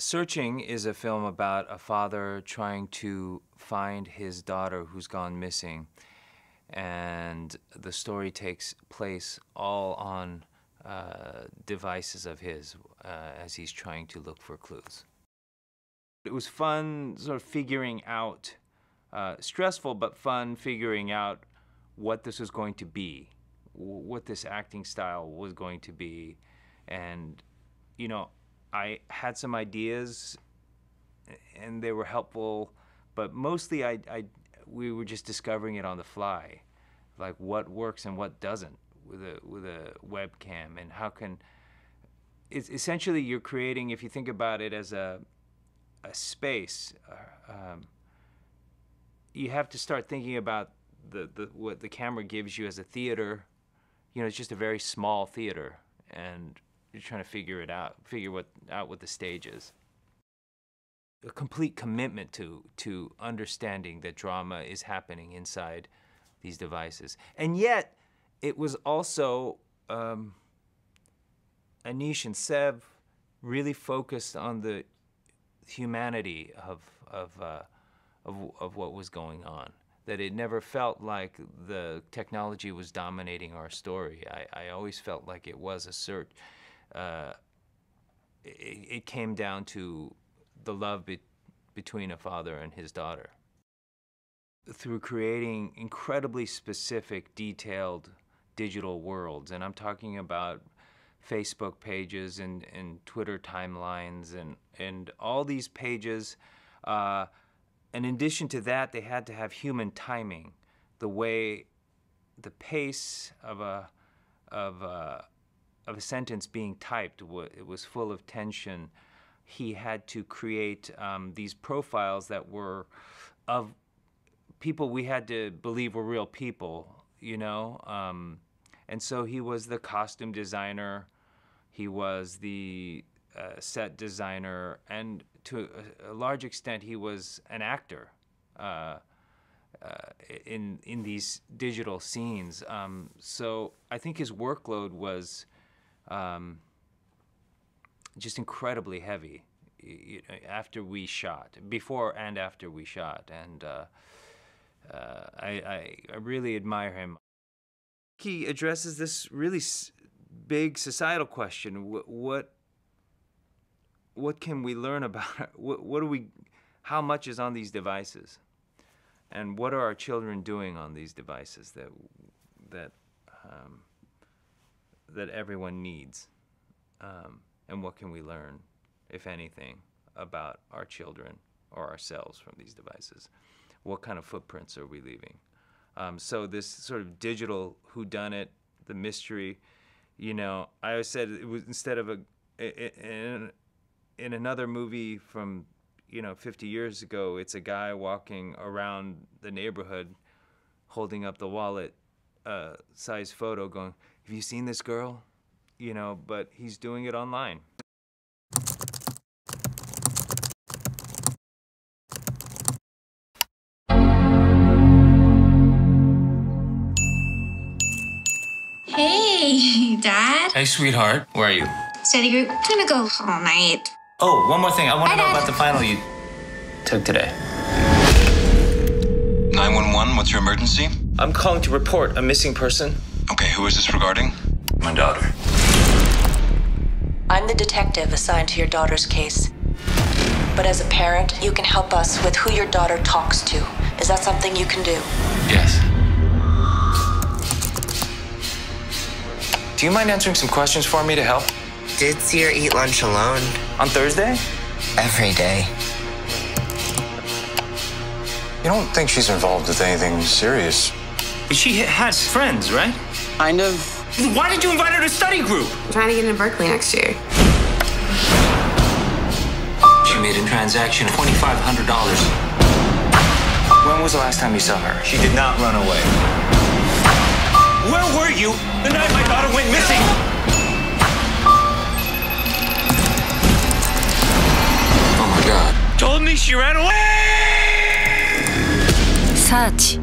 Searching is a film about a father trying to find his daughter who's gone missing, and the story takes place all on devices of his as he's trying to look for clues. It was fun sort of figuring out, stressful but fun figuring out what this was going to be, what this acting style was going to be. And, you know, I had some ideas and they were helpful, but mostly we were just discovering it on the fly, like what works and what doesn't with a webcam, and how can, it's essentially you're creating, if you think about it as a space, you have to start thinking about what the camera gives you as a theater. You know, it's just a very small theater, and you're trying to figure out what the stage is. A complete commitment to understanding that drama is happening inside these devices. And yet, it was also, Anish and Seb really focused on the humanity of what was going on. That it never felt like the technology was dominating our story. I always felt like it was a search. It came down to the love between a father and his daughter. Through creating incredibly specific, detailed digital worlds, and I'm talking about Facebook pages and Twitter timelines and all these pages. And in addition to that, they had to have human timing. The pace of a sentence being typed, it was full of tension. He had to create these profiles that were of people we had to believe were real people, you know? And so he was the costume designer, he was the set designer, and to a large extent, he was an actor in these digital scenes. So I think his workload was just incredibly heavy after we shot, before and after we shot, and I really admire him. He addresses this really big societal question: what can we learn about? How much is on these devices, and what are our children doing on these devices that everyone needs, and what can we learn, if anything, about our children or ourselves from these devices? What kind of footprints are we leaving? So this sort of digital whodunit, the mystery, you know, I always said it was, instead of in another movie from, you know, 50 years ago, it's a guy walking around the neighborhood holding up the wallet size photo going, have you seen this girl? You know, but he's doing it online. Hey, Dad. Hey, sweetheart. Where are you? Study group. I'm gonna go all night. Oh, one more thing. I want to know Dad. about the final you took today. 911, what's your emergency? I'm calling to report a missing person. Okay, who is this regarding? My daughter. I'm the detective assigned to your daughter's case. But as a parent, you can help us with who your daughter talks to. Is that something you can do? Yes. Do you mind answering some questions for me to help? Did see her eat lunch alone. On Thursday? Every day. You don't think she's involved with anything serious? She has friends, right? Kind of. Why did you invite her to study group? I'm trying to get into Berkeley next year. She made a transaction of $2,500. When was the last time you saw her? She did not run away. Where were you the night my daughter went missing? Oh my God. Told me she ran away! Search.